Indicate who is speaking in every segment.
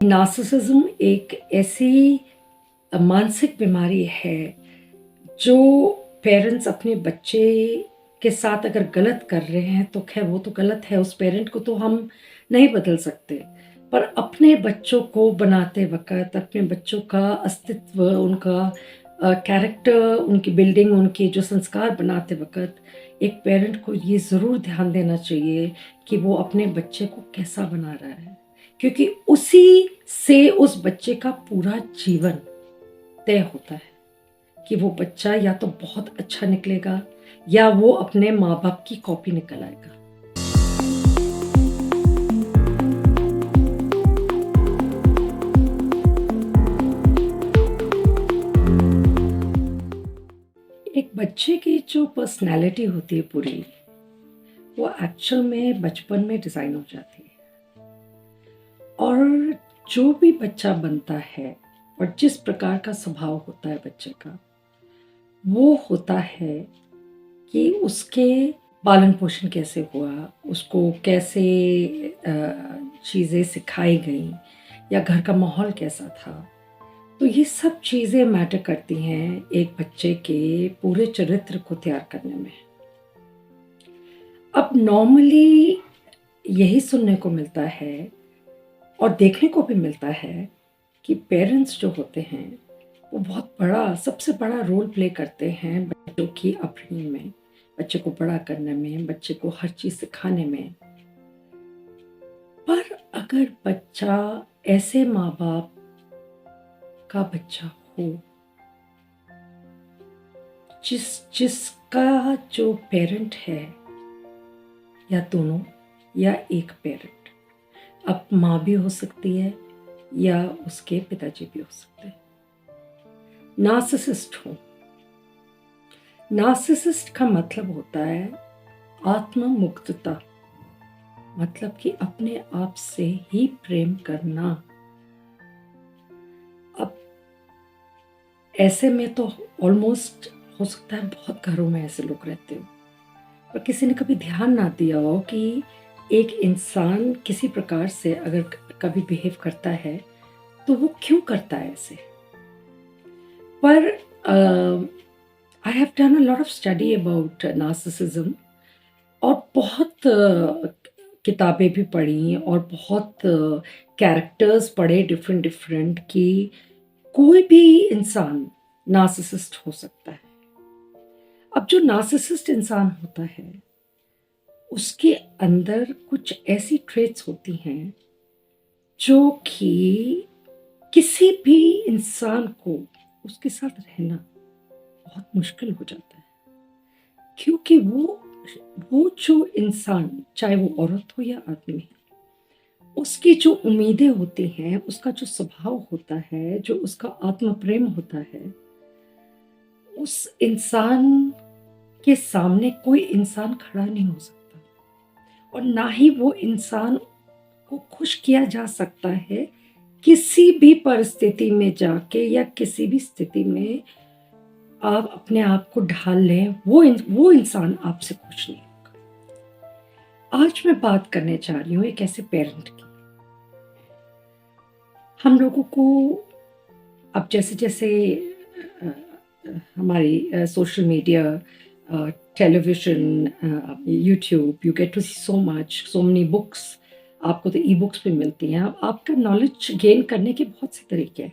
Speaker 1: Narcissism एक ऐसी मानसिक बीमारी है जो पेरेंट्स अपने बच्चे के साथ अगर गलत कर रहे हैं तो खैर वो तो गलत है, उस पेरेंट को तो हम नहीं बदल सकते। पर अपने बच्चों को बनाते वक़्त, अपने बच्चों का अस्तित्व, उनका कैरेक्टर, उनकी बिल्डिंग, उनके जो संस्कार बनाते वक़्त एक पेरेंट को ये ज़रूर ध्यान देना चाहिए कि वो अपने बच्चे को कैसा बना रहा है। क्योंकि उसी से उस बच्चे का पूरा जीवन तय होता है कि वो बच्चा या तो बहुत अच्छा निकलेगा या वो अपने माँ-बाप की कॉपी निकल आएगा। एक बच्चे की जो पर्सनैलिटी होती है पूरी, वो एक्चुअल में बचपन में डिज़ाइन हो जाती है। और जो भी बच्चा बनता है और जिस प्रकार का स्वभाव होता है बच्चे का, वो होता है कि उसके पालन-पोषण कैसे हुआ, उसको कैसे चीज़ें सिखाई गईं या घर का माहौल कैसा था। तो ये सब चीज़ें मैटर करती हैं एक बच्चे के पूरे चरित्र को तैयार करने में। अब नॉर्मली यही सुनने को मिलता है और देखने को भी मिलता है कि पेरेंट्स जो होते हैं, वो बहुत बड़ा सबसे बड़ा रोल प्ले करते हैं बच्चों की अपब्रिंगिंग में, बच्चे को बड़ा करने में, बच्चे को हर चीज़ सिखाने में। पर अगर बच्चा ऐसे माँ-बाप का बच्चा हो, जिसका जो पेरेंट है या दोनों या एक पेरेंट, अब माँ भी हो सकती है या उसके पिताजी भी हो सकते हैं, नार्सिसिस्ट हो। नार्सिसिस्ट का मतलब होता है आत्म मुक्तता, मतलब कि अपने आप से ही प्रेम करना। अब ऐसे में तो ऑलमोस्ट हो सकता है बहुत घरों में ऐसे लोग रहते हो, पर किसी ने कभी ध्यान ना दिया हो कि एक इंसान किसी प्रकार से अगर कभी बिहेव करता है तो वो क्यों करता है ऐसे। पर I have done a lot of study about narcissism और बहुत किताबें भी पढ़ी और बहुत कैरेक्टर्स पढ़े डिफरेंट डिफरेंट कि कोई भी इंसान नार्सिसिस्ट हो सकता है। अब जो नार्सिसिस्ट इंसान होता है, उसके अंदर कुछ ऐसी ट्रेट्स होती हैं जो कि किसी भी इंसान को उसके साथ रहना बहुत मुश्किल हो जाता है। क्योंकि वो जो इंसान, चाहे वो औरत हो या आदमी, उसकी जो उम्मीदें होती हैं, उसका जो स्वभाव होता है, जो उसका आत्म प्रेम होता है, उस इंसान के सामने कोई इंसान खड़ा नहीं हो सकता और ना ही वो इंसान को खुश किया जा सकता है किसी भी परिस्थिति में जाके या किसी भी स्थिति में आप अपने आप को ढाल लें, वो इंसान आपसे खुश नहीं होगा। आज मैं बात करने जा रही हूँ एक ऐसे पेरेंट की। हम लोगों को अब जैसे-जैसे अ हमारी social media, television, YouTube, you get to see so much, so many books, आपको तो ई-बुक्स भी मिलती हैं। अब आपका नॉलेज गेन करने के बहुत से तरीके हैं।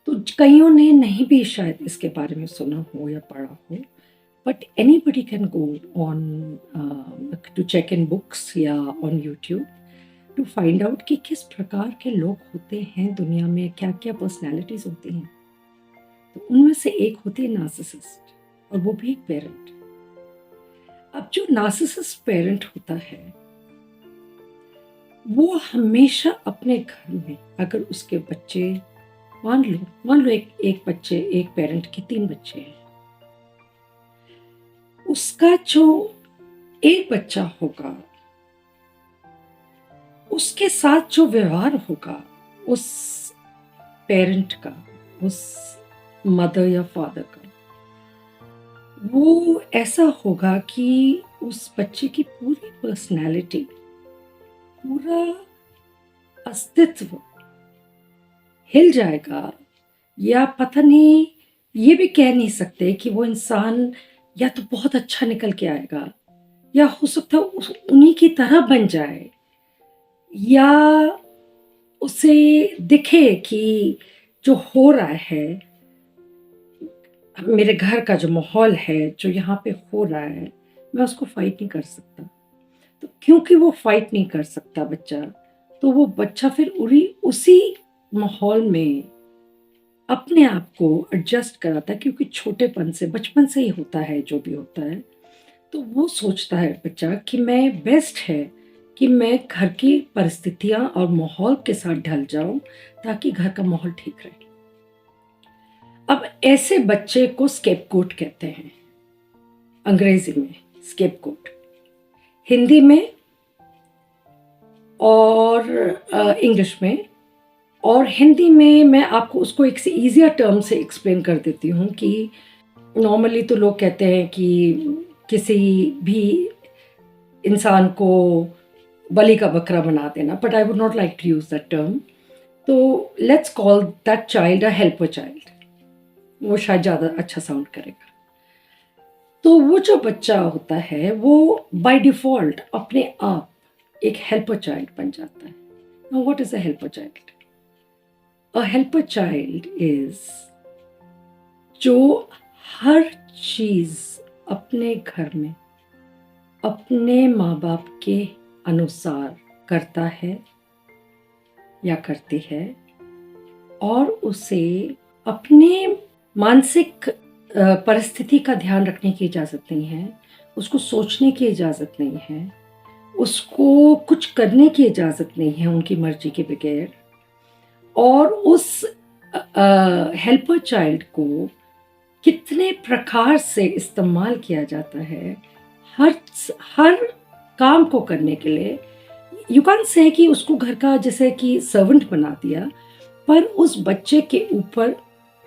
Speaker 1: तो कइयों ने नहीं भी शायद इसके बारे में सुना हो या पढ़ा हो, but anybody can go on to check in books या on YouTube to find out कि किस प्रकार के लोग होते हैं दुनिया में, क्या-क्या पर्सनैलिटीज़ होती हैं। तो उनमें से एक होती है नार्सिसिस्ट और वो भी एक पेरेंट। अब जो नार्सिसिस्ट पेरेंट होता है, वो हमेशा अपने घर में अगर उसके बच्चे, मान लो एक पेरेंट के 3 बच्चे हैं। उसका जो एक बच्चा होगा, उसके साथ जो व्यवहार होगा उस पेरेंट का, उस मदर या फादर का, वो ऐसा होगा कि उस बच्चे की पूरी पर्सनैलिटी, पूरा अस्तित्व हिल जाएगा, या पता नहीं, ये भी कह नहीं सकते कि वो इंसान या तो बहुत अच्छा निकल के आएगा, या हो सकता है उन्हीं की तरह बन जाए, या उसे दिखे कि जो हो रहा है, मेरे घर का जो माहौल है, जो यहाँ पे हो रहा है, मैं उसको फाइट नहीं कर सकता। तो क्योंकि वो फाइट नहीं कर सकता बच्चा, तो वो बच्चा फिर उसी माहौल में अपने आप को एडजस्ट कराता है, क्योंकि छोटेपन से, बचपन से ही होता है जो भी होता है। तो वो सोचता है बच्चा कि मैं बेस्ट है कि मैं घर की परिस्थितियाँ और माहौल के साथ ढल जाऊँ, ताकि घर का माहौल ठीक रहे। अब ऐसे बच्चे को स्केपगोट कहते हैं, अंग्रेजी में स्केपगोट, हिंदी में और इंग्लिश में। और हिंदी में मैं आपको उसको एक से ईज़ियर टर्म से एक्सप्लेन कर देती हूँ कि नॉर्मली तो लोग कहते हैं कि किसी भी इंसान को बलि का बकरा बना देना, but I would not like to use that term. तो let's call that child a helper child, वो शायद ज़्यादा अच्छा साउंड करेगा। तो वो जो बच्चा होता है वो बाय डिफ़ॉल्ट अपने आप एक हेल्पर चाइल्ड बन जाता है। Now what is a helper child? A helper child is जो हर चीज़ अपने घर में अपने माँ-बाप के अनुसार करता है या करती है, और उसे अपने मानसिक परिस्थिति का ध्यान रखने की इजाज़त नहीं है, उसको सोचने की इजाज़त नहीं है, उसको कुछ करने की इजाज़त नहीं है उनकी मर्ज़ी के बगैर। और उस हेल्पर चाइल्ड को कितने प्रकार से इस्तेमाल किया जाता है हर हर काम को करने के लिए। यू कैन से कि उसको घर का जैसे कि सर्वेंट बना दिया, पर उस बच्चे के ऊपर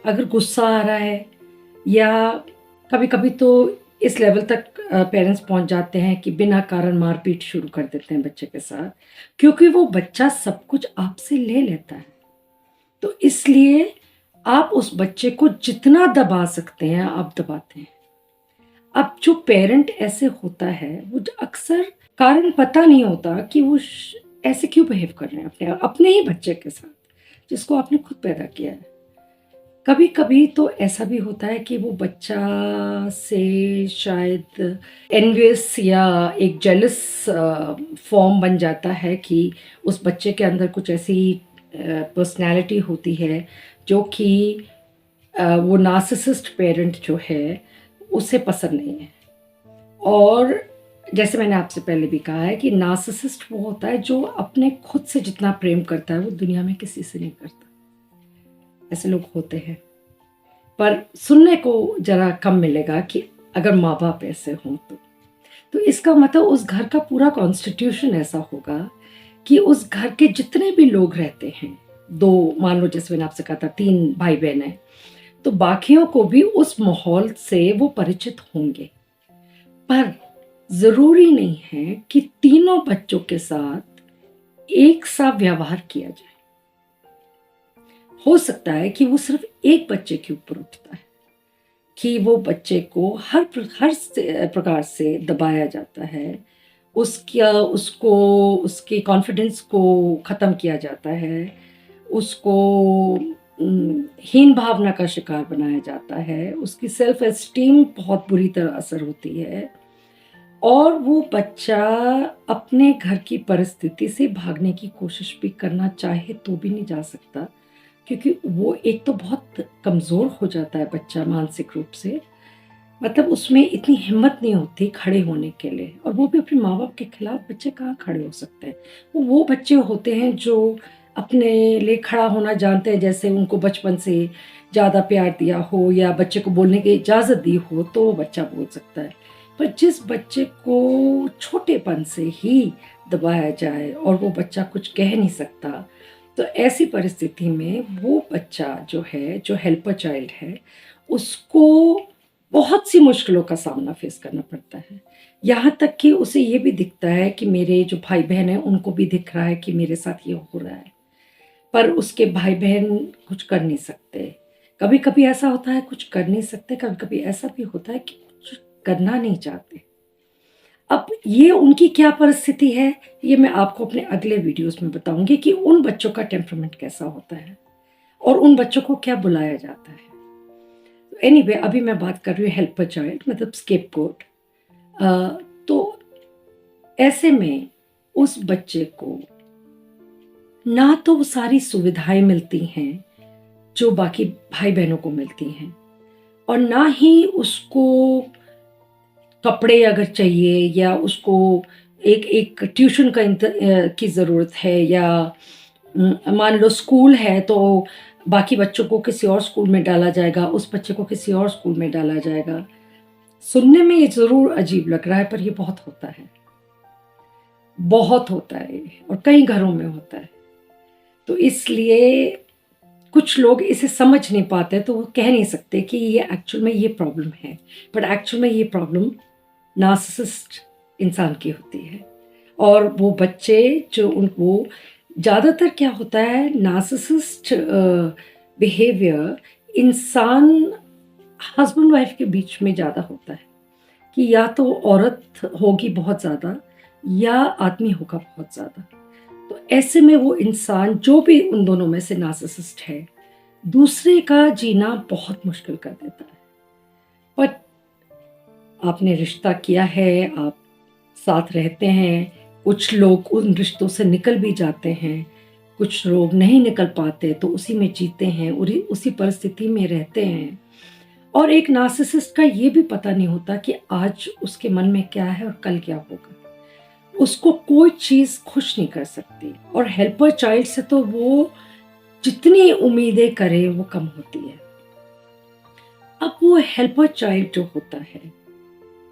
Speaker 1: अगर गुस्सा आ रहा है, या कभी-कभी तो इस लेवल तक पेरेंट्स पहुँच जाते हैं कि बिना कारण मारपीट शुरू कर देते हैं बच्चे के साथ, क्योंकि वो बच्चा सब कुछ आपसे ले लेता है। तो इसलिए आप उस बच्चे को जितना दबा सकते हैं, आप दबाते हैं। अब जो पेरेंट ऐसे होता है, वो अक्सर कारण पता नहीं होता कि वो ऐसे क्यों बिहेव कर रहे हैं अपने ही बच्चे के साथ, जिसको आपने खुद पैदा किया है। कभी-कभी तो ऐसा भी होता है कि वो बच्चा से शायद एनवियस या एक जेलस फॉर्म बन जाता है कि उस बच्चे के अंदर कुछ ऐसी पर्सनैलिटी होती है जो कि वो नार्सिसिस्ट पेरेंट जो है, उसे पसंद नहीं है। और जैसे मैंने आपसे पहले भी कहा है कि नार्सिसिस्ट वो होता है जो अपने खुद से जितना प्रेम करता है, वो दुनिया में किसी से नहीं करता। ऐसे लोग होते हैं, पर सुनने को ज़रा कम मिलेगा कि अगर माँ-बाप ऐसे हों तो। तो इसका मतलब उस घर का पूरा कॉन्स्टिट्यूशन ऐसा होगा कि उस घर के जितने भी लोग रहते हैं, 2 मान लो जैसे मैंने आपसे कहा था 3 भाई-बहन हैं, तो बाकियों को भी उस माहौल से वो परिचित होंगे। पर ज़रूरी नहीं है कि तीनों बच्चों के साथ एक सा व्यवहार किया जाए। हो सकता है कि वो सिर्फ़ एक बच्चे के ऊपर उठता है, कि वो बच्चे को हर प्रकार से दबाया जाता है, उसको उसके कॉन्फिडेंस को ख़त्म किया जाता है, उसको हीन भावना का शिकार बनाया जाता है, उसकी सेल्फ एस्टीम बहुत बुरी तरह असर होती है, और वो बच्चा अपने घर की परिस्थिति से भागने की कोशिश भी करना चाहे तो भी नहीं जा सकता, क्योंकि वो एक तो बहुत कमज़ोर हो जाता है बच्चा मानसिक रूप से, मतलब उसमें इतनी हिम्मत नहीं होती खड़े होने के लिए, और वो भी अपने माँ-बाप के खिलाफ बच्चे कहाँ खड़े हो सकते हैं। वो बच्चे होते हैं जो अपने लिए खड़ा होना जानते हैं, जैसे उनको बचपन से ज़्यादा प्यार दिया हो या बच्चे को बोलने की इजाज़त दी हो, तो वो बच्चा बोल सकता है। पर जिस बच्चे को छोटेपन से ही दबाया जाए और वो बच्चा कुछ कह नहीं सकता, तो ऐसी परिस्थिति में वो बच्चा जो है, जो हेल्पर चाइल्ड है, उसको बहुत सी मुश्किलों का सामना फेस करना पड़ता है। यहाँ तक कि उसे ये भी दिखता है कि मेरे जो भाई-बहन हैं, उनको भी दिख रहा है कि मेरे साथ ये हो रहा है, पर उसके भाई-बहन कुछ कर नहीं सकते। कभी-कभी ऐसा होता है कुछ कर नहीं सकते, कभी-कभी ऐसा भी होता है कि कुछ करना नहीं चाहते। अब ये उनकी क्या परिस्थिति है, ये मैं आपको अपने अगले वीडियोज़ में बताऊँगी कि उन बच्चों का टेम्परामेंट कैसा होता है और उन बच्चों को क्या बुलाया जाता है। एनीवे अभी मैं बात कर रही हूँ हेल्पर चाइल्ड मतलब स्केपगोट। तो ऐसे में उस बच्चे को ना तो वो सारी सुविधाएँ मिलती हैं, जो बाकी भाई-बहनों को मिलती हैं और ना ही उसको कपड़े अगर चाहिए या उसको एक एक ट्यूशन का की ज़रूरत है या मान लो स्कूल है तो बाकी बच्चों को किसी और स्कूल में डाला जाएगा, उस बच्चे को किसी और स्कूल में डाला जाएगा। सुनने में ये ज़रूर अजीब लग रहा है पर ये बहुत होता है। बहुत होता है ये और कई घरों में होता है। तो इसलिए कुछ लोग इसे समझ नहीं पाते तो वो कह नहीं सकते कि ये एक्चुअल में ये प्रॉब्लम है। बट एक्चुअल में ये प्रॉब्लम नार्सिसिस्ट इंसान की होती है और वो बच्चे जो उनको ज़्यादातर क्या होता है नार्सिसिस्ट बिहेवियर इंसान हस्बैंड वाइफ के बीच में ज़्यादा होता है कि या तो औरत होगी बहुत ज़्यादा या आदमी होगा बहुत ज़्यादा। तो ऐसे में वो इंसान जो भी उन दोनों में से नार्सिसिस्ट है, दूसरे का जीना बहुत मुश्किल कर देता है। पर आपने रिश्ता किया है, आप साथ रहते हैं, कुछ लोग उन रिश्तों से निकल भी जाते हैं, कुछ लोग नहीं निकल पाते तो उसी में जीते हैं, उसी परिस्थिति में रहते हैं। और एक नार्सिसिस्ट का ये भी पता नहीं होता कि आज उसके मन में क्या है और कल क्या होगा। उसको कोई चीज़ खुश नहीं कर सकती और हेल्पर चाइल्ड से तो वो जितनी उम्मीदें करे वो कम होती है। अब वो हेल्पर चाइल्ड जो होता है,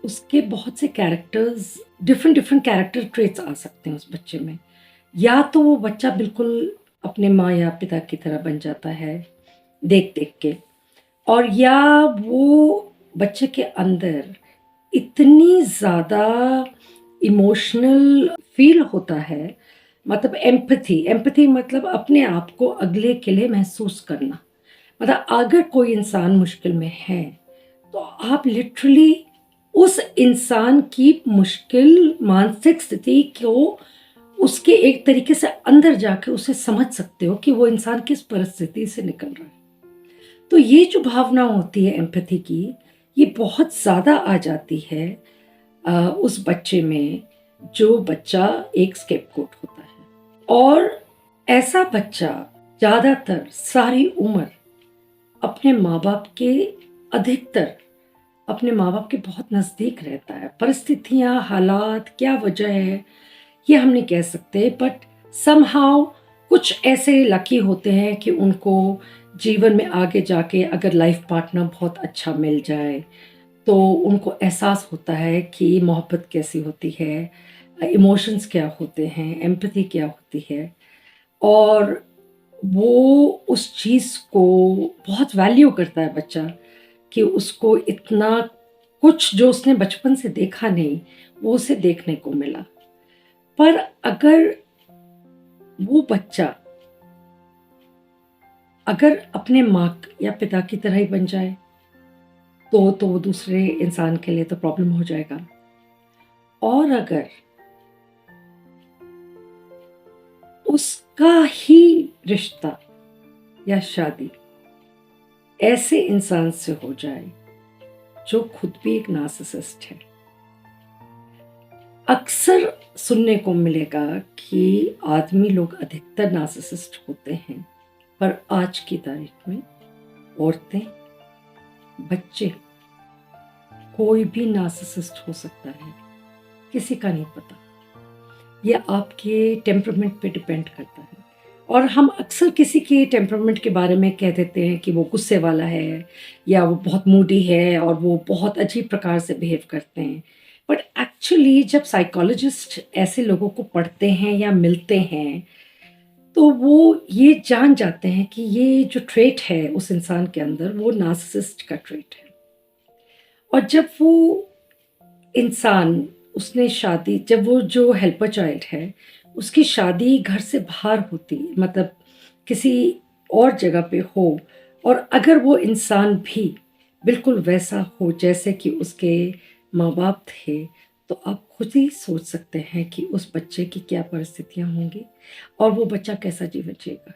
Speaker 1: उसके बहुत से कैरेक्टर्स डिफरेंट कैरेक्टर ट्रेट्स आ सकते हैं उस बच्चे में। या तो वो बच्चा बिल्कुल अपने माँ या पिता की तरह बन जाता है, देख-देख के और या वो बच्चे के अंदर इतनी ज़्यादा इमोशनल फ़ील होता है, मतलब एम्पैथी मतलब अपने आप को अगले के लिए महसूस करना। मतलब अगर कोई इंसान मुश्किल में है, तो आप लिटरली उस इंसान की मुश्किल मानसिक स्थिति को उसके एक तरीके से अंदर जाके उसे समझ सकते हो कि वो इंसान किस परिस्थिति से निकल रहा है। तो ये जो भावना होती है एम्पैथी की, ये बहुत ज़्यादा आ जाती है उस बच्चे में, जो बच्चा एक स्केपगोट होता है। और ऐसा बच्चा ज़्यादातर सारी उम्र अपने माँ-बाप के अधिकतर अपने माँ-बाप के बहुत नज़दीक रहता है। परिस्थितियाँ, हालात, क्या वजह है, ये हम नहीं कह सकते बट समहाउ कुछ ऐसे लकी होते हैं कि उनको जीवन में आगे जाके अगर लाइफ पार्टनर बहुत अच्छा मिल जाए, तो उनको एहसास होता है कि मोहब्बत कैसी होती है, इमोशंस क्या होते हैं, एम्पैथी क्या होती है और वो उस चीज़ को बहुत वैल्यू करता है बच्चा कि उसको इतना कुछ जो उसने बचपन से देखा नहीं, वो उसे देखने को मिला। पर अगर वो बच्चा अगर अपने माँ या पिता की तरह ही बन जाए, तो वो दूसरे इंसान के लिए तो प्रॉब्लम हो जाएगा। और अगर उसका ही रिश्ता या शादी ऐसे इंसान से हो जाए, जो खुद भी एक नार्सिसिस्ट है। अक्सर सुनने को मिलेगा कि आदमी लोग अधिकतर नार्सिसिस्ट होते हैं, पर आज की तारीख में औरतें, बच्चे, कोई भी नार्सिसिस्ट हो सकता है, किसी का नहीं पता। ये आपके टेम्परामेंट पे डिपेंड करता है और हम अक्सर किसी के टेम्परामेंट के बारे में कह देते हैं कि वो गुस्से वाला है या वो बहुत मूडी है और वो बहुत अजीब प्रकार से बिहेव करते हैं। बट एक्चुअली जब साइकोलॉजिस्ट ऐसे लोगों को पढ़ते हैं या मिलते हैं, तो वो ये जान जाते हैं कि ये जो ट्रेट है उस इंसान के अंदर, वो नार्सिसिस्ट का ट्रेट है। और जब वो इंसान उसने शादी जब वो जो हेल्पर चाइल्ड है, उसकी शादी घर से बाहर होती मतलब किसी और जगह पे हो और अगर वो इंसान भी बिल्कुल वैसा हो जैसे कि उसके माँ-बाप थे, तो आप खुद ही सोच सकते हैं कि उस बच्चे की क्या परिस्थितियाँ होंगी और वो बच्चा कैसा जीवन जिएगा।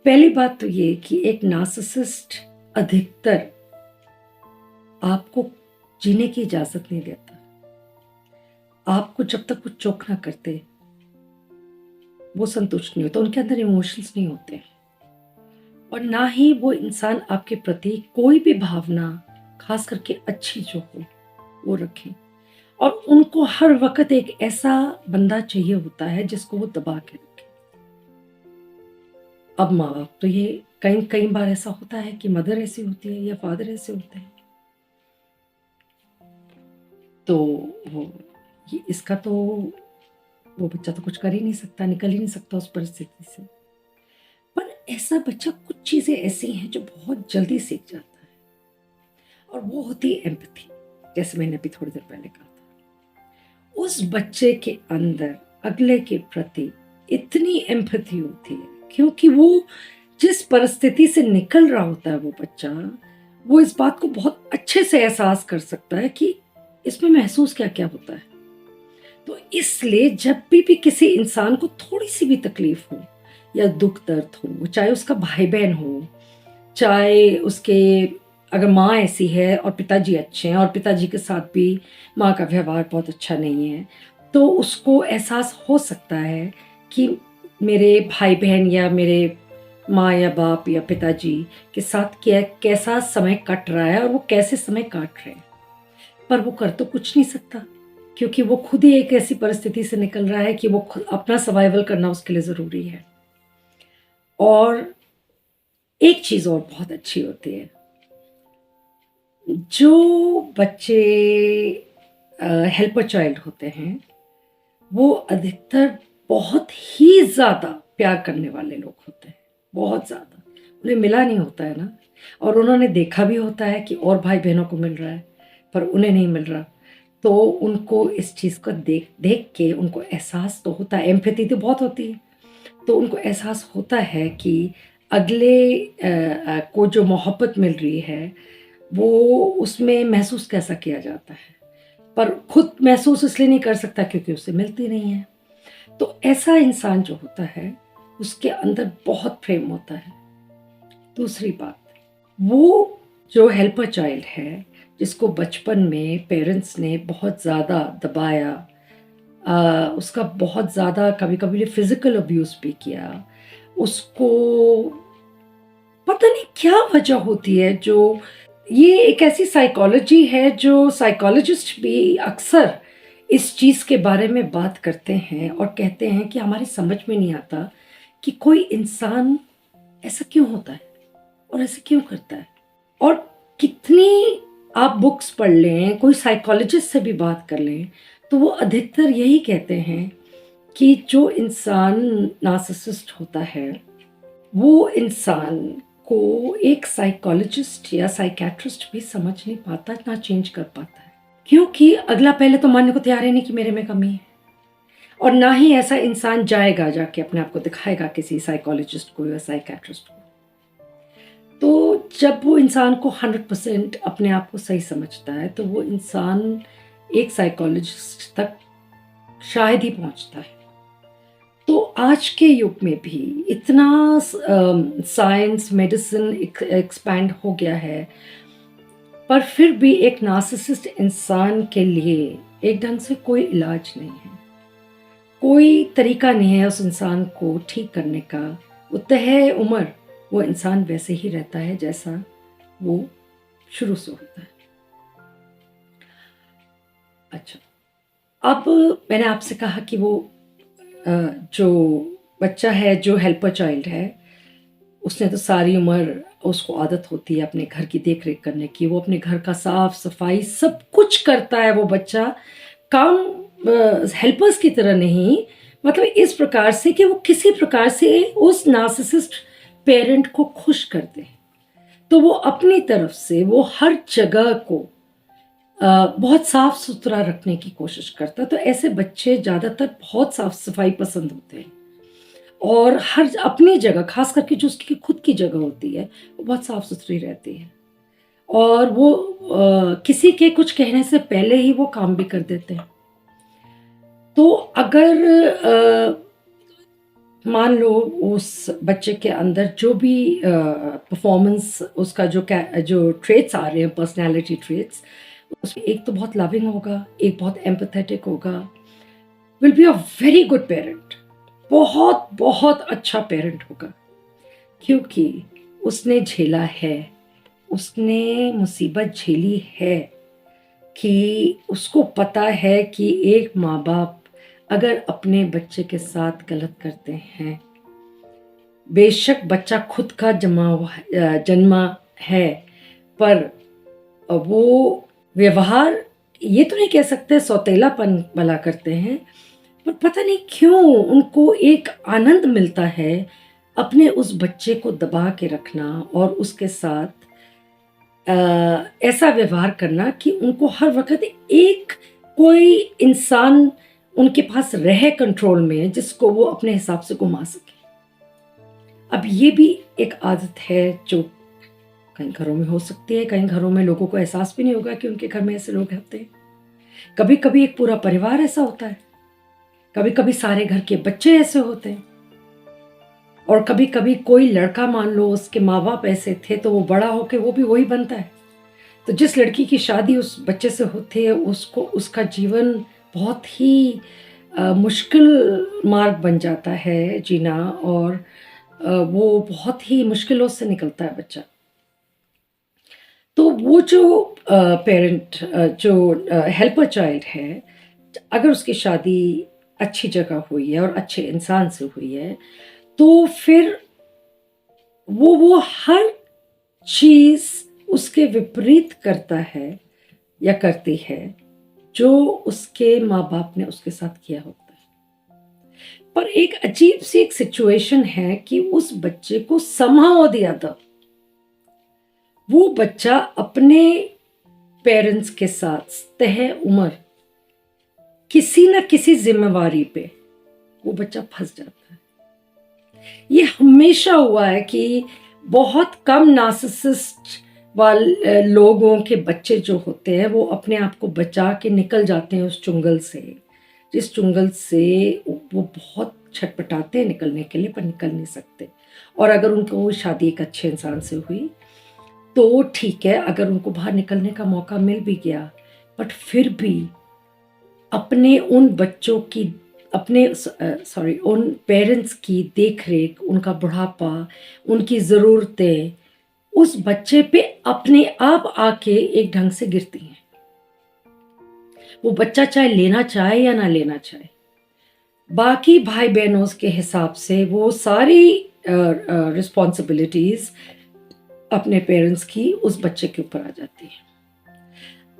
Speaker 1: पहली बात तो ये कि एक नार्सिसिस्ट अधिकतर आपको जीने की इजाज़त नहीं देता। आपको जब तक वो चोक ना करते, वो संतुष्ट नहीं होता, उनके अंदर इमोशंस नहीं होते और ना ही वो इंसान आपके प्रति कोई भी भावना, ख़ास करके अच्छी जो हो, वो रखें और उनको हर वक़्त एक ऐसा बंदा चाहिए होता है जिसको वो दबा के रखें। अब माँ-बाप तो ये कई कई बार ऐसा होता है कि मदर ऐसी होती है या फादर ऐसे होते हैं। तो वो ये इसका तो वो बच्चा तो कुछ कर ही नहीं सकता, निकल ही नहीं सकता उस परिस्थिति से। पर ऐसा बच्चा कुछ चीज़ें ऐसी हैं जो बहुत जल्दी सीख जाता है और वो होती है एम्पैथी, जैसे मैंने अभी थोड़ी देर पहले कहा था। उस बच्चे के अंदर अगले के प्रति इतनी एम्पैथी होती है क्योंकि वो जिस परिस्थिति से निकल रहा होता है वो बच्चा, वो इस बात को बहुत अच्छे से एहसास कर सकता है कि इसमें महसूस क्या-क्या होता है। तो इसलिए जब भी किसी इंसान को थोड़ी-सी भी तकलीफ हो या दुःख दर्द हो, चाहे उसका भाई-बहन हो, चाहे उसके अगर माँ ऐसी है और पिताजी अच्छे हैं और पिताजी के साथ भी माँ का व्यवहार बहुत अच्छा नहीं है, तो उसको एहसास हो सकता है कि मेरे भाई-बहन या मेरे माँ या बाप या पिताजी के साथ कैसा समय कट रहा है और वो कैसे समय काट रहे हैं। पर वो कर तो कुछ नहीं सकता, क्योंकि वो खुद ही एक ऐसी परिस्थिति से निकल रहा है कि वो खुद अपना सर्वाइवल करना उसके लिए ज़रूरी है। और एक चीज़ और बहुत अच्छी होती है, जो बच्चे हेल्पर चाइल्ड होते हैं, वो अधिकतर बहुत ही ज़्यादा प्यार करने वाले लोग होते हैं, बहुत ज़्यादा। उन्हें मिला नहीं होता है ना और उन्होंने देखा भी होता है कि और भाई-बहनों को मिल रहा है, पर उन्हें नहीं मिल रहा। तो उनको इस चीज़ को देख देख के उनको एहसास तो होता है, एम्पैथी तो बहुत होती है। तो उनको एहसास होता है कि अगले को जो मोहब्बत मिल रही है, वो उसमें महसूस कैसा किया जाता है। पर खुद महसूस इसलिए नहीं कर सकता क्योंकि उसे मिलती नहीं है। तो ऐसा इंसान जो होता है, उसके अंदर बहुत प्रेम होता है। दूसरी बात, वो जो हेल्पर चाइल्ड है, जिसको बचपन में पेरेंट्स ने बहुत ज़्यादा दबाया, उसका बहुत ज़्यादा कभी-कभी फिज़िकल अब्यूज़ भी किया। उसको पता नहीं क्या वजह होती है जो ये एक ऐसी साइकोलॉजी है जो साइकोलॉजिस्ट भी अक्सर इस चीज़ के बारे में बात करते हैं और कहते हैं कि हमारी समझ में नहीं आता कि कोई इंसान ऐसा क्यों होता है और ऐसे क्यों करता है। और कितनी आप बुक्स पढ़ लें, कोई साइकोलॉजिस्ट से भी बात कर लें, तो वो अधिकतर यही कहते हैं कि जो इंसान नार्सिसिस्ट होता है, वो इंसान को एक साइकोलॉजिस्ट या साइकियाट्रिस्ट भी समझ नहीं पाता, ना चेंज कर पाता है। क्योंकि अगला पहले तो मानने को तैयार ही नहीं कि मेरे में कमी है और ना ही ऐसा इंसान जाएगा जाके अपने आप को दिखाएगा किसी साइकोलॉजिस्ट को या साइकियाट्रिस्ट को। तो जब वो इंसान को 100% अपने आप को सही समझता है, तो वो इंसान एक साइकोलॉजिस्ट तक शायद ही पहुँचता है। तो आज के युग में भी इतना साइंस, मेडिसिन एक्सपैंड हो गया है, पर फिर भी एक नार्सिसिस्ट इंसान के लिए एक ढंग से कोई इलाज नहीं है। कोई तरीका नहीं है उस इंसान को ठीक करने का। वो तय उम्र वो इंसान वैसे ही रहता है जैसा वो शुरू से होता है। अच्छा, अब मैंने आपसे कहा कि वो जो बच्चा है, जो हेल्पर चाइल्ड है, उसने तो सारी उम्र उसको आदत होती है अपने घर की देख-रेख करने की। वो अपने घर का साफ-सफाई सब कुछ करता है वो बच्चा। काम हेल्पर्स की तरह नहीं, मतलब इस प्रकार से कि वो किसी प्रकार से उस नार्सिसिस्ट पेरेंट को खुश कर दे। तो वो अपनी तरफ से वो हर जगह को बहुत साफ सुथरा रखने की कोशिश करता है। तो ऐसे बच्चे ज़्यादातर बहुत साफ सफाई पसंद होते हैं और हर अपनी जगह, खास करके जो उसकी खुद की जगह होती है, वो बहुत साफ सुथरी रहती है और वो किसी के कुछ कहने से पहले ही वो काम भी कर देते हैं। तो अगर मान लो उस बच्चे के अंदर जो भी परफॉर्मेंस, उसका जो ट्रेट्स आ रहे हैं, पर्सनैलिटी ट्रेट्स, उसमें एक तो बहुत लविंग होगा, एक बहुत एम्पैथेटिक होगा, will be a very good parent, बहुत बहुत अच्छा पेरेंट होगा, क्योंकि उसने झेला है, उसने मुसीबत झेली है, कि उसको पता है कि एक माँ बाप अगर अपने बच्चे के साथ गलत करते हैं, बेशक बच्चा खुद का जन्मा है, पर वो व्यवहार, ये तो नहीं कह सकते सौतेलापन भला करते हैं, पर पता नहीं क्यों उनको एक आनंद मिलता है अपने उस बच्चे को दबा के रखना और उसके साथ ऐसा व्यवहार करना कि उनको हर वक़्त एक कोई इंसान उनके पास रहे कंट्रोल में, जिसको वो अपने हिसाब से घुमा सके। अब ये भी एक आदत है जो कई घरों में हो सकती है, कई घरों में लोगों को एहसास भी नहीं होगा कि उनके घर में ऐसे लोग होते हैं। कभी-कभी एक पूरा परिवार ऐसा होता है, कभी-कभी सारे घर के बच्चे ऐसे होते हैं और कभी-कभी कोई लड़का, मान लो उसके माँ-बाप ऐसे थे, तो वो बड़ा होके वो भी वही बनता है। तो जिस लड़की की शादी उस बच्चे से होती है, उसको उसका जीवन बहुत ही मुश्किल मार्ग बन जाता है जीना और वो बहुत ही मुश्किलों से निकलता है बच्चा। तो वो जो पेरेंट जो हेल्पर चाइल्ड है, अगर उसकी शादी अच्छी जगह हुई है और अच्छे इंसान से हुई है, तो फिर वो हर चीज़ उसके विपरीत करता है या करती है, जो उसके माँ-बाप ने उसके साथ किया होता है। पर एक अजीब-सी एक सिचुएशन है कि उस बच्चे को समहाउ और द अदर, वो बच्चा अपने पेरेंट्स के साथ तय उम्र किसी न किसी ज़िम्मेवारी पे वो बच्चा फँस जाता है। ये हमेशा हुआ है कि बहुत कम नार्सिसिस्ट लोगों के बच्चे जो होते हैं, वो अपने आप को बचा के निकल जाते हैं उस चुंगल से, जिस चुंगल से वो बहुत छटपटाते हैं निकलने के लिए, पर निकल नहीं सकते। और अगर उनको शादी एक अच्छे इंसान से हुई तो ठीक है, अगर उनको बाहर निकलने का मौका मिल भी गया, बट फिर भी अपने उन बच्चों की, उन पेरेंट्स की देख-रेख, उनका बुढ़ापा, उनकी ज़रूरतें उस बच्चे पे अपने आप आके एक ढंग से गिरती हैं। वो बच्चा चाहे लेना चाहे या ना लेना चाहे, बाकी भाई-बहनों के हिसाब से वो सारी रिस्पॉन्सिबिलिटीज़ अपने पेरेंट्स की उस बच्चे के ऊपर आ जाती है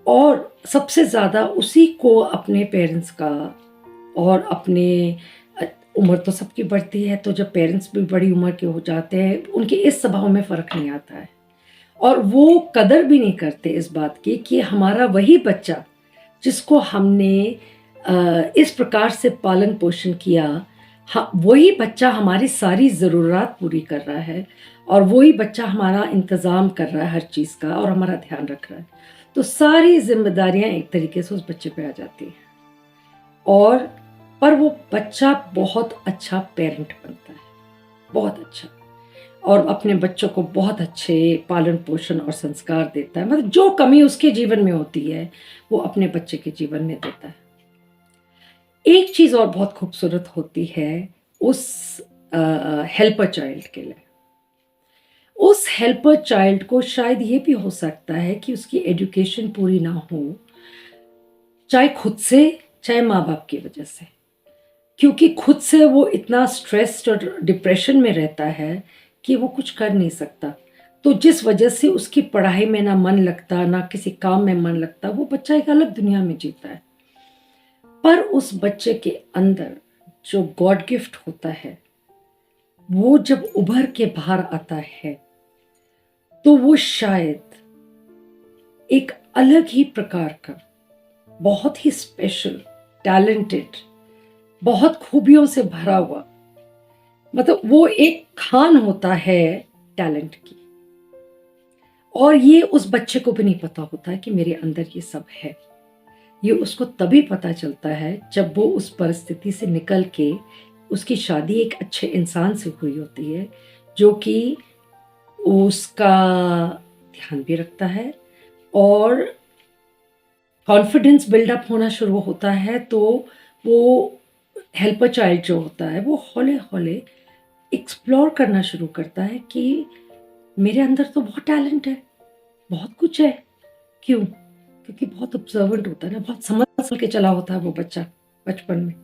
Speaker 1: और सबसे ज़्यादा उसी को अपने पेरेंट्स का और अपने अ, उम्र तो सबकी बढ़ती है, तो जब पेरेंट्स भी बड़ी उम्र के हो जाते हैं, उनके इस स्वभाव में फ़र्क नहीं आता है और वो कदर भी नहीं करते इस बात की कि हमारा वही बच्चा जिसको हमने इस प्रकार से पालन-पोषण किया, वही बच्चा हमारी सारी ज़रूरात पूरी कर रहा है और वही बच्चा हमारा इंतज़ाम कर रहा है हर चीज़ का और हमारा ध्यान रख रहा है। तो सारी ज़िम्मेदारियाँ एक तरीके से उस बच्चे पे आ जाती हैं और पर वो बच्चा बहुत अच्छा पेरेंट बनता है, बहुत अच्छा, और अपने बच्चों को बहुत अच्छे पालन-पोषण और संस्कार देता है। मतलब जो कमी उसके जीवन में होती है, वो अपने बच्चे के जीवन में देता है। एक चीज़ और बहुत खूबसूरत होती है उस हेल्पर चाइल्ड के लिए। उस हेल्पर चाइल्ड को शायद ये भी हो सकता है कि उसकी एजुकेशन पूरी ना हो, चाहे खुद से, चाहे माँ-बाप की वजह से। क्योंकि खुद से वो इतना स्ट्रेस्ड और डिप्रेशन में रहता है कि वो कुछ कर नहीं सकता। तो जिस वजह से उसकी पढ़ाई में ना मन लगता, ना किसी काम में मन लगता, वो बच्चा एक अलग दुनिया में जीता है। पर उस बच्चे के अंदर जो गॉड गिफ्ट होता है, वो जब उभर के बाहर आता है, तो वो शायद एक अलग ही प्रकार का, बहुत ही स्पेशल, टैलेंटेड, बहुत खूबियों से भरा हुआ, मतलब वो एक खान होता है टैलेंट की। और ये उस बच्चे को भी नहीं पता होता है कि मेरे अंदर ये सब है। ये उसको तभी पता चलता है जब वो उस परिस्थिति से निकल के, उसकी शादी एक अच्छे इंसान से हुई होती है जो कि उसका ध्यान भी रखता है, और कॉन्फिडेंस बिल्डअप होना शुरू होता है। तो वो हेल्पर चाइल्ड जो होता है वो हौले हौले एक्सप्लोर करना शुरू करता है कि मेरे अंदर तो बहुत टैलेंट है, बहुत कुछ है। क्यों? क्योंकि बहुत ऑब्जर्वेंट होता है ना, बहुत समझ के चला होता है वो बच्चा बचपन में।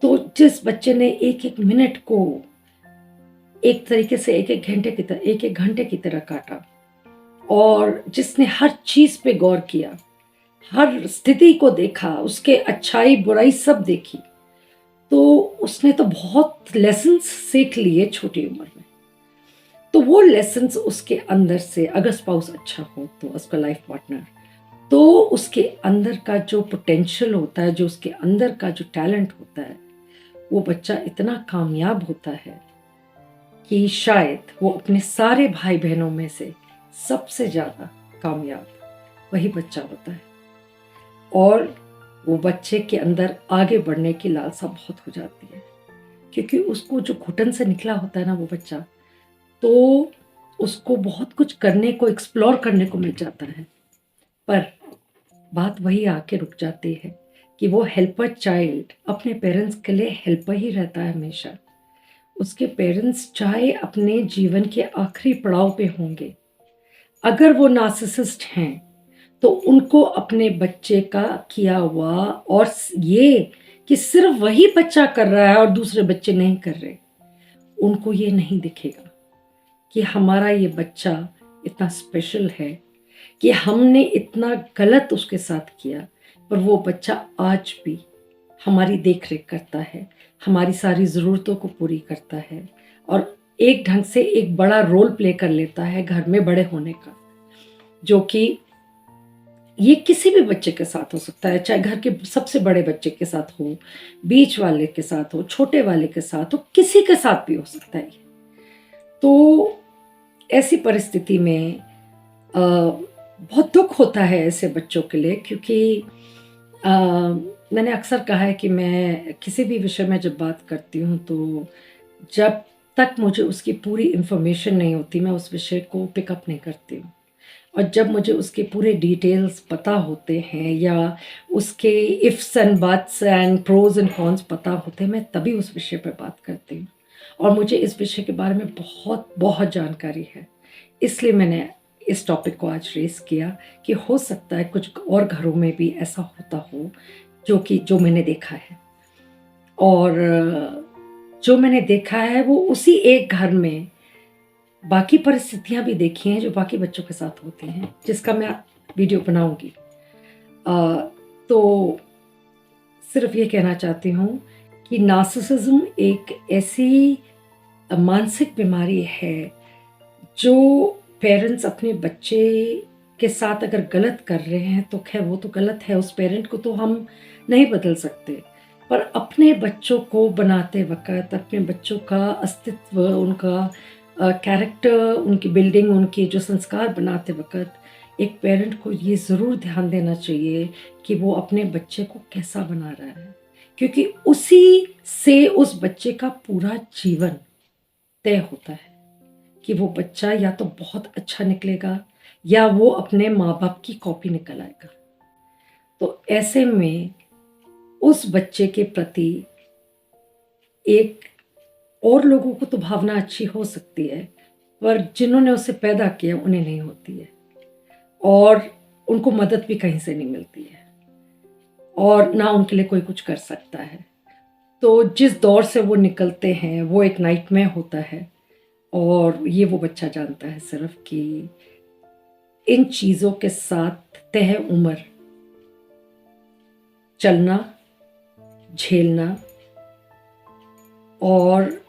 Speaker 1: तो जिस बच्चे ने एक एक मिनट को एक तरीके से एक एक घंटे की तरह काटा, और जिसने हर चीज पे गौर किया, हर स्थिति को देखा, उसके अच्छाई बुराई सब देखी, तो उसने तो बहुत लेसन्स सीख लिए छोटी उम्र में। तो वो लेसन्स उसके अंदर से, अगर स्पाउस अच्छा हो तो उसका लाइफ पार्टनर, तो उसके अंदर का जो पोटेंशियल होता है, जो उसके अंदर का जो टैलेंट होता है, वो बच्चा इतना कामयाब होता है कि शायद वो अपने सारे भाई बहनों में से सबसे ज़्यादा कामयाब वही बच्चा होता है। और वो बच्चे के अंदर आगे बढ़ने की लालसा बहुत हो जाती है, क्योंकि उसको जो घुटन से निकला होता है ना वो बच्चा, तो उसको बहुत कुछ करने को, एक्सप्लोर करने को मिल जाता है। पर बात वही आके रुक जाती है कि वो हेल्पर चाइल्ड अपने पेरेंट्स के लिए हेल्पर ही रहता है हमेशा। उसके पेरेंट्स चाहे अपने जीवन के आखिरी पड़ाव पे होंगे, अगर वो नार्सिसिस्ट हैं तो उनको अपने बच्चे का किया हुआ, और ये कि सिर्फ वही बच्चा कर रहा है और दूसरे बच्चे नहीं कर रहे, उनको ये नहीं दिखेगा कि हमारा ये बच्चा इतना स्पेशल है, कि हमने इतना गलत उसके साथ किया, पर वो बच्चा आज भी हमारी देख रेख करता है, हमारी सारी ज़रूरतों को पूरी करता है, और एक ढंग से एक बड़ा रोल प्ले कर लेता है घर में बड़े होने का, जो कि ये किसी भी बच्चे के साथ हो सकता है, चाहे घर के सबसे बड़े बच्चे के साथ हो, बीच वाले के साथ हो, छोटे वाले के साथ हो, किसी के साथ भी हो सकता है। तो ऐसी परिस्थिति में बहुत दुख होता है ऐसे बच्चों के लिए, क्योंकि अ, मैंने अक्सर कहा है कि मैं किसी भी विषय में जब बात करती हूँ तो जब तक मुझे उसकी पूरी इन्फॉर्मेशन नहीं होती, मैं उस विषय को पिकअप नहीं करती हूँ। और जब मुझे उसके पूरे डिटेल्स पता होते हैं, या उसके ifs and buts and pros and cons पता होते हैं, मैं तभी उस विषय पर बात करती हूँ। और मुझे इस विषय के बारे में बहुत बहुत जानकारी है, इसलिए मैंने इस टॉपिक को आज रेस किया कि हो सकता है कुछ और घरों में भी ऐसा होता हो, जो मैंने देखा है। और जो मैंने देखा है वो उसी एक घर में बाकी परिस्थितियां भी देखी हैं जो बाकी बच्चों के साथ होते हैं, जिसका मैं वीडियो बनाऊंगी। तो सिर्फ ये कहना चाहती हूँ कि नार्सिसिज्म एक ऐसी मानसिक बीमारी है जो पेरेंट्स अपने बच्चे के साथ अगर गलत कर रहे हैं तो खैर वो तो गलत है, उस पेरेंट को तो हम नहीं बदल सकते। पर अपने बच्चों को बनाते वक़्त, अपने बच्चों का अस्तित्व, उनका कैरेक्टर, उनकी बिल्डिंग, उनके जो संस्कार बनाते वक़्त एक पेरेंट को ये ज़रूर ध्यान देना चाहिए कि वो अपने बच्चे को कैसा बना रहा है, क्योंकि उसी से उस बच्चे का पूरा जीवन तय होता है कि वो बच्चा या तो बहुत अच्छा निकलेगा या वो अपने माँ-बाप की कॉपी निकल आएगा। तो ऐसे में उस बच्चे के प्रति एक और लोगों को तो भावना अच्छी हो सकती है, पर जिन्होंने उसे पैदा किया उन्हें नहीं होती है, और उनको मदद भी कहीं से नहीं मिलती है, और ना उनके लिए कोई कुछ कर सकता है। तो जिस दौर से वो निकलते हैं वो एक नाइटमेयर होता है, और ये वो बच्चा जानता है सिर्फ कि इन चीज़ों के साथ तय उम्र चलना, झेलना और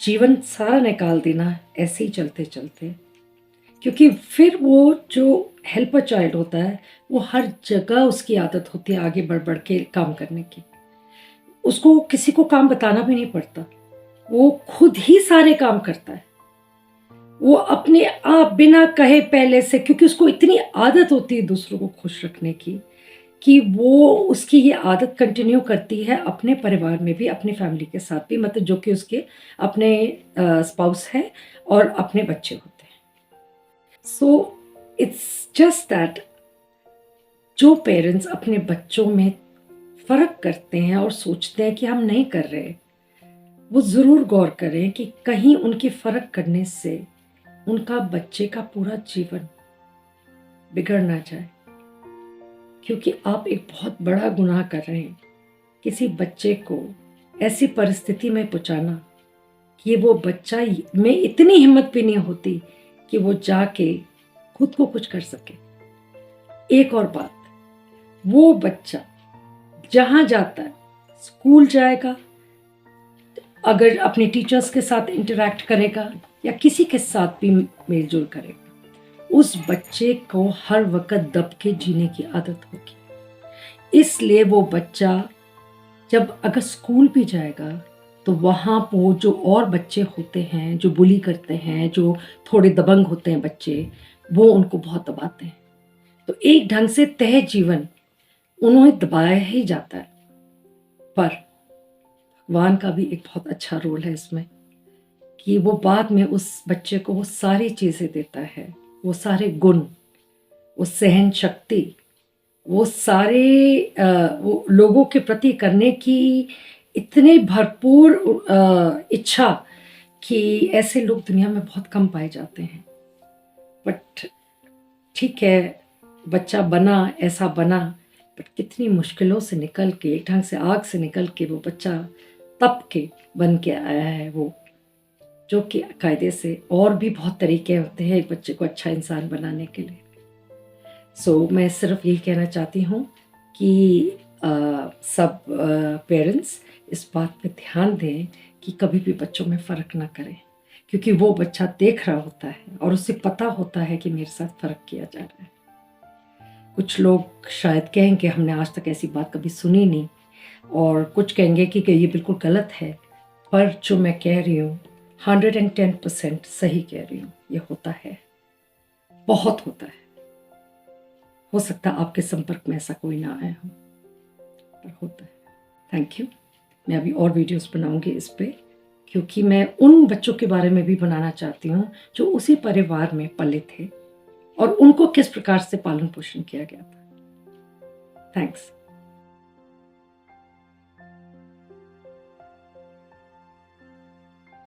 Speaker 1: जीवन सारा निकाल देना, ऐसे ही चलते चलते क्योंकि फिर वो जो हेल्पर चाइल्ड होता है, वो हर जगह उसकी आदत होती है आगे बढ़-बढ़ के काम करने की। उसको किसी को काम बताना भी नहीं पड़ता, वो खुद ही सारे काम करता है। वो अपने आप बिना कहे पहले से, क्योंकि उसको इतनी आदत होती है दूसरों को खुश रखने की, कि वो उसकी ये आदत कंटिन्यू करती है अपने परिवार में भी, अपनी फैमिली के साथ भी, मतलब जो कि उसके अपने स्पाउस है और अपने बच्चे होते हैं। सो इट्स जस्ट दैट जो पेरेंट्स अपने बच्चों में फ़र्क करते हैं और सोचते हैं कि हम नहीं कर रहे, वो ज़रूर गौर करें कि कहीं उनके फ़र्क करने से उनका बच्चे का पूरा जीवन बिगड़ ना जाए। क्योंकि आप एक बहुत बड़ा गुनाह कर रहे हैं, किसी बच्चे को ऐसी परिस्थिति में पहुँचाना कि वो बच्चा में इतनी हिम्मत भी नहीं होती कि वो जाके खुद को कुछ कर सके। एक और बात, वो बच्चा जहाँ जाता है, स्कूल जाएगा, अगर अपने टीचर्स के साथ इंटरैक्ट करेगा या किसी के साथ भी मेल-जोल करेगा, उस बच्चे को हर वक़्त दब के जीने की आदत होगी। इसलिए वो बच्चा जब अगर स्कूल भी जाएगा, तो वहाँ वो जो और बच्चे होते हैं, जो बुली करते हैं, जो थोड़े दबंग होते हैं बच्चे, वो उनको बहुत दबाते हैं। तो एक ढंग से तह जीवन उन्हें दबाया ही जाता है। पर भगवान का भी एक बहुत अच्छा रोल है इसमें, कि वो बाद में उस बच्चे को वो सारी चीज़ें देता है, वो सारे गुण, वो सहन शक्ति, वो सारे वो लोगों के प्रति करने की इतने भरपूर इच्छा, कि ऐसे लोग दुनिया में बहुत कम पाए जाते हैं। बट ठीक है, बच्चा बना, ऐसा बना, बट कितनी मुश्किलों से निकल के, एक ढंग से आग से निकल के वो बच्चा तप के बन के आया है वो, जो कि कायदे से और भी बहुत तरीके होते हैं एक बच्चे को अच्छा इंसान बनाने के लिए। मैं सिर्फ यही कहना चाहती हूँ कि सब पेरेंट्स इस बात पे ध्यान दें कि कभी भी बच्चों में फ़र्क ना करें, क्योंकि वो बच्चा देख रहा होता है और उसे पता होता है कि मेरे साथ फ़र्क किया जा रहा है। कुछ लोग शायद कहेंगे हमने आज तक ऐसी बात कभी सुनी नहीं, और कुछ कहेंगे कि ये बिल्कुल गलत है, पर जो मैं कह रही हूँ 110% सही कह रही हूँ, ये होता है, बहुत होता है। हो सकता है आपके संपर्क में ऐसा कोई ना आया हो, पर होता है। Thank you. मैं अभी और वीडियोस बनाऊंगी इस पे, क्योंकि मैं उन बच्चों के बारे में भी बनाना चाहती हूँ जो उसी परिवार में पले थे और उनको किस प्रकार से पालन पोषण किया गया था। थैंक्स।